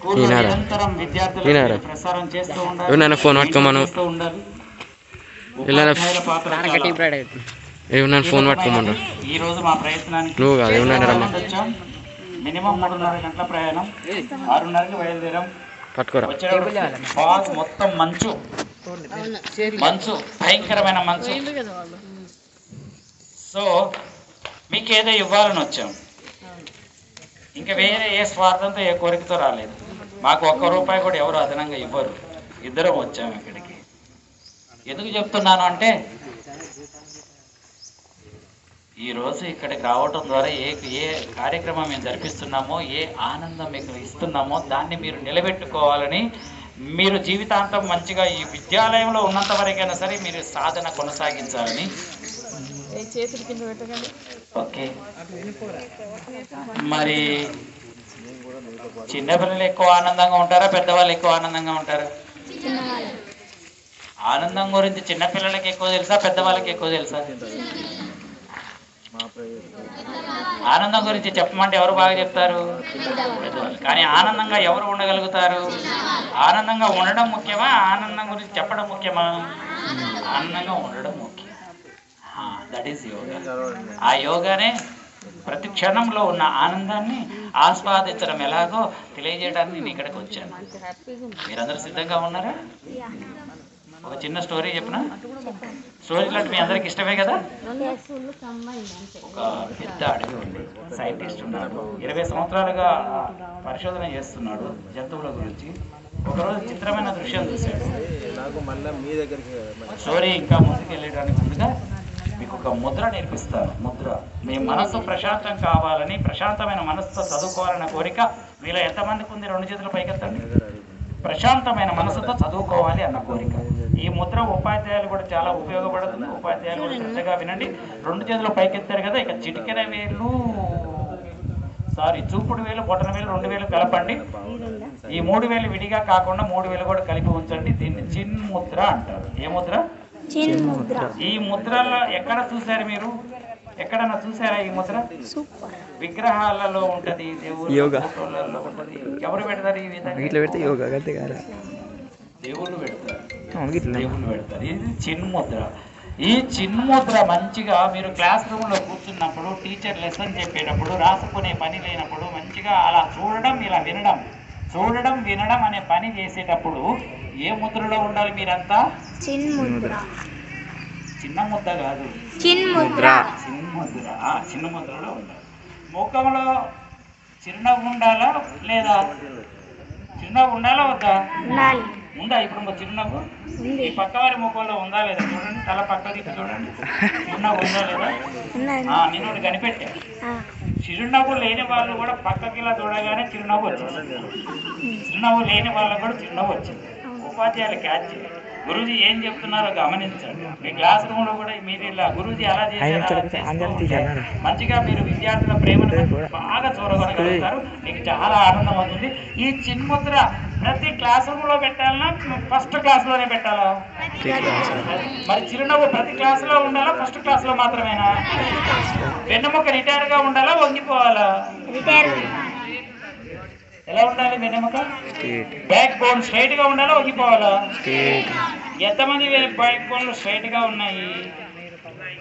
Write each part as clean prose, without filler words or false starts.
స్కూల్లో నిరంతరం విద్యార్థులకు ప్రసారం చేస్తూ ఉండాలి. ఫోన్ పట్టుకోమను. ఫోన్ పట్టుకోమను. ఈ రోజు మా ప్రయత్నానికి నువ్వు కాదు వచ్చాం. మినిమం 3:30 గంటల ప్రయాణం, 6:30కి బయలుదేరాం. వచ్చేటప్పుడు మొత్తం మంచు, భయంకరమైన మంచు. సో మీకేదో ఇవ్వాలని వచ్చాం, ఇంకా వేరే ఏ స్వార్థంతో ఏ కోరికతో రాలేదు. మాకు ₹1 కూడా ఎవరు అదనంగా ఇవ్వరు. ఇద్దరం వచ్చాము ఇక్కడికి. ఎందుకు చెప్తున్నాను అంటే ఈరోజు ఇక్కడికి రావటం ద్వారా ఏ కార్యక్రమం మేము జరిపిస్తున్నామో, ఏ ఆనందం మీకు ఇస్తున్నామో దాన్ని మీరు నిలబెట్టుకోవాలని, మీరు జీవితాంతం మంచిగా ఈ విద్యాలయంలో ఉన్నంత వరకైనా సరే మీరు సాధన కొనసాగించాలని. ఓకే, మరి చిన్నపిల్లలు ఎక్కువ ఆనందంగా ఉంటారా, పెద్దవాళ్ళు ఎక్కువ ఆనందంగా ఉంటారా? ఆనందం గురించి చిన్నపిల్లలకి ఎక్కువ తెలుసా, పెద్దవాళ్ళకి ఎక్కువ తెలుసా? ఆనందం గురించి చెప్పమంటే ఎవరు బాగా చెప్తారు? పెద్దవాళ్ళు. కానీ ఆనందంగా ఎవరు ఉండగలుగుతారు? ఆనందంగా ఉండడం ముఖ్యమా, ఆనందం గురించి చెప్పడం ముఖ్యమా? ఆనందంగా ఉండడం ముఖ్యం. That is yoga. ఆ యోగానే ప్రతి క్షణంలో ఉన్న ఆనందాన్ని ఆస్వాదించడం ఎలాగో తెలియజేయడానికి నేను ఇక్కడికి వచ్చాను. మీరందరూ సిద్ధంగా ఉన్నారా? ఒక చిన్న స్టోరీ చెప్పిన. స్టోరీలు అంటే మీ అందరికి ఇష్టమే కదా. ఒక పెద్ద అడవి ఉంది, సైంటిస్ట్ ఉన్నాడు, 20 సంవత్సరాలుగా పరిశోధన చేస్తున్నాడు జంతువుల గురించి. ఒకరోజు చిత్రమైన దృశ్యం చూశాడు. స్టోరీ ఇంకా ముందుకు వెళ్ళడానికి ముందుగా మీకు ఒక ముద్ర నేర్పిస్తాను. ముద్ర, మీ మనస్సు ప్రశాంతం కావాలని, ప్రశాంతమైన మనస్సుతో చదువుకోవాలన్న కోరిక మీలో ఎంతమందికి ఉంది? 2 చేతులు పైకెత్తండి. ప్రశాంతమైన మనసుతో చదువుకోవాలి అన్న కోరిక. ఈ ముద్ర ఉపాధ్యాయులు కూడా చాలా ఉపయోగపడుతుంది. ఉపాధ్యాయులు కూడా శ్రద్ధగా వినండి. 2 చేతులు పైకెత్తారు కదా, ఇక చిటికెన వేలు, చూపుడు వేలు, బొటన వేలు, 2 వేలు కలపండి. ఈ 3 వేలు విడిగా కాకుండా 3 వేలు కూడా కలిపి ఉంచండి. దీన్ని చిన్ముద్ర అంటారు. ఏ ముద్ర? ఈ ముద్రలో ఎక్కడ చూసారు మీరు? ఎక్కడన్నా చూసారా ఈ ముద్ర? విగ్రహాలలో ఉంటది, దేవుళ్ళ ఫోటోలలో ఉంటది. ఎవరు పెడతారు ఈ విధంగా? దేవుళ్ళు పెడతారు. ఇది చిన్ముద్ర. ఈ చిన్ముద్ర మంచిగా మీరు క్లాస్ రూమ్లో కూర్చున్నప్పుడు, టీచర్ లెసన్ చెప్పేటప్పుడు, రాసుకునే పని లేనప్పుడు మంచిగా అలా చూడడం, ఇలా వినడం, చూడడం వినడం అనే పని చేసేటప్పుడు ఏ ముద్రలో ఉండాలి మీరంతా? చిన్న ముద్ర కాదు, చిన్ముద్ర. చిన్న ముద్రలో ఉండాలి. ముఖంలో చిరునవ్వు ఉండాలా లేదా? చిరునవ్వు ఉండాలా వద్దా? ఉందా? ఇప్పుడు చిరునవ్వు ఈ పక్క వారి ముఖంలో ఉందా లేదా? చూడండి, తల పక్క దిక్కు చూడండి. చిరునవ్వు ఉందా లేదా? నేను కనిపెట్టా. చిరునవ్వు లేని వాళ్ళు కూడా పక్కకి ఇలా చూడగానే చిరునవ్వు వచ్చింది. చిరునవ్వు లేని వాళ్ళకు కూడా చిరునవ్వు వచ్చింది. ఉపాధ్యాయులు క్యాచ్ చేయాలి. గురూజీ ఏం చెప్తున్నారో గమనించండి. మీ క్లాస్ రూమ్ లో కూడా మీరు ఇలా గురూజీ ఎలా చేశారు మంచిగా మీరు విద్యార్థుల ప్రేమను బాగా చూడగలుగుతారు. మీకు చాలా ఆనందం అవుతుంది. ఈ చిన్ముద్ర ప్రతి క్లాస్ రూమ్ లో పెట్టాలన్నా ఫస్ట్ క్లాస్ లోనే పెట్టాలా? మరి చిరునవ్వు ప్రతి క్లాస్ లో ఉండాలా, ఫస్ట్ క్లాస్ లో మాత్రమేనా? వెన్నెముక రిటైర్ గా ఉండాలా, వంగిపోవాలా? ఎలా ఉండాలి వెన్నెముక? బ్యాక్ బోన్ స్ట్రైట్ గా ఉండాలా, వంగిపోవాలా? ఎంతమంది బ్యాక్ బోన్లు స్ట్రైట్ గా ఉన్నాయి?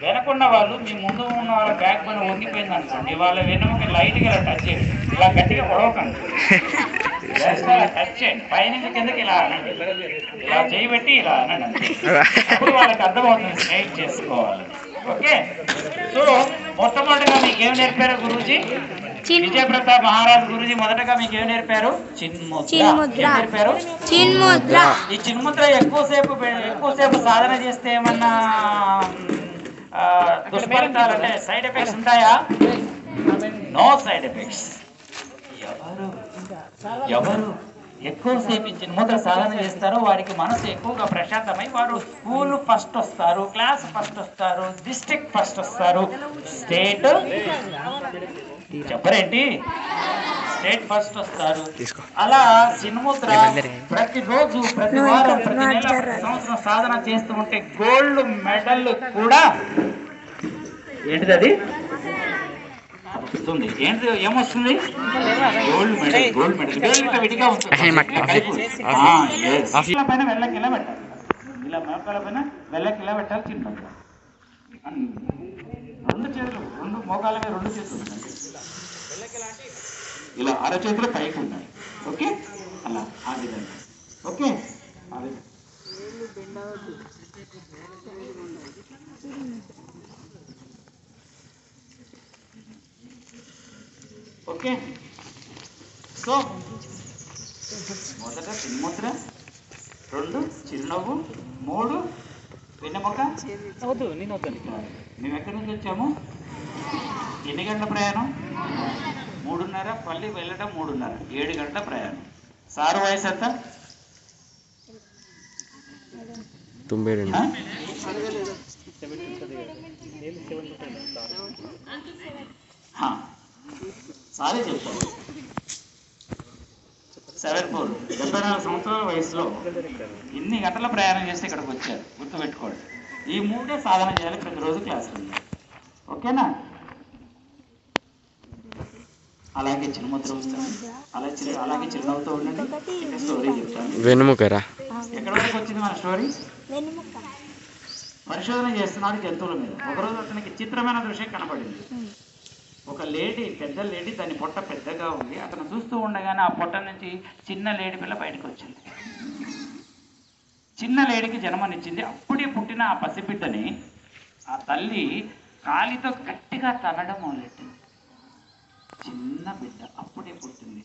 వెనకున్న వాళ్ళు, మీ ముందు ఉన్న వాళ్ళ బ్యాక్ బోన్ వంగిపోయింది అనుకోండి, వాళ్ళ వెన్నెముక లైట్ గా టచ్ చేయండి. ఇలా గట్టిగా పొడవకండి, టచ్ చేయండి. పైన కిందకి ఇలా అనండి, ఇలా చేయబెట్టి ఇలా అనండి. అప్పుడు వాళ్ళకి అర్థమవుతుంది స్ట్రైట్ చేసుకోవాలి. ఓకే. సో మొట్టమొదటిగా మీకు ఏం నేర్పారు గురూజీ? విజయ ప్రతాప్ మహారాజ్ గురూజీ మొదటగా మీకు ఏం నేర్పారు? చిన్ముద్ర నేర్పారు. ఈ చిన్ముద్ర ఎక్కువసేపు సాధన చేస్తే ఏమన్నా దుష్ఫలితాలు అంటే సైడ్ ఎఫెక్ట్స్ ఉంటాయా? No side effects. ఎవరు ఎక్కువసేపు చిన్ముద్ర సాధన చేస్తారో వారికి మనసు ఎక్కువగా ప్రశాంతమై వారు స్కూల్ ఫస్ట్ వస్తారు, క్లాస్ ఫస్ట్ వస్తారు, డిస్ట్రిక్ట్ ఫస్ట్ వస్తారు, స్టేట్ చెప్పరేంటి, స్టేట్ ఫస్ట్ వస్తారు. అలా చిన్ముద్ర ప్రతిరోజు, ప్రతి వారం, ప్రతి నెల, ప్రతి సంవత్సరం సాధన చేస్తూ ఉంటే గోల్డ్ మెడల్ కూడా ఏంటిది? వస్తుంది. ఏంటి ఏమొస్తుంది? Gold medal. గోల్డ్ మెడల్ ఇట్లా విడిగా ఉంటుంది. పైన వెళ్ళకి ఇలా పెట్టాలి, ఇలా మోకాల పైన వెళ్ళకి ఇలా పెట్టాలి. చిన్న రెండు చేతులు, రెండు మోకాల మీద రెండు చేతులు ఉన్నాయి, ఇలా అరచేతులు పైకి ఉన్నాయి. ఓకే, అలా ఆ విధంగా. Okay, okay. సో మొదట చిన్ముద్ర, 2 చిరునవ్వు, 3 వెన్నెముక. మేము ఎక్కడి నుంచి వచ్చాము? ఎన్ని గంటల ప్రయాణం? 3:30. మళ్ళీ వెళ్ళడం 3:30, 7 గంటల ప్రయాణం. సారు వయసు ఎంత? 92. సారీ చెప్తాను. 74, 74 సంవత్సరాల వయసులో ఇన్ని గంటల ప్రయాణం చేస్తే ఇక్కడికి వచ్చారు. గుర్తుపెట్టుకోండి. ఈ 3 సాధన చేయాలి ప్రతిరోజు క్లాసులు. ఓకేనా? అలాగే చిరుముద్ర వస్తుంది, అలాగే చిరునవ్వుతూ ఉండండి. స్టోరీ చెప్తాను. వెనుముకరా ఎక్కడి వరకు వచ్చింది మన స్టోరీ? పరిశోధన చేస్తున్నాడు జంతువుల మీద. ఒకరోజు అతనికి చిత్రమైన దృశ్యం కనపడింది. ఒక లేడీ, పెద్ద లేడీ, దాని పొట్ట పెద్దగా ఉంది. అతను చూస్తూ ఉండగానే ఆ పొట్ట నుంచి చిన్న లేడీ పిల్ల బయటకు వచ్చింది. చిన్న లేడీకి జన్మనిచ్చింది. అప్పుడే పుట్టిన ఆ పసిబిడ్డని ఆ తల్లి కాలితో గట్టిగా తనడం మొదలెట్టింది. చిన్న బిడ్డ అప్పుడే పుట్టింది.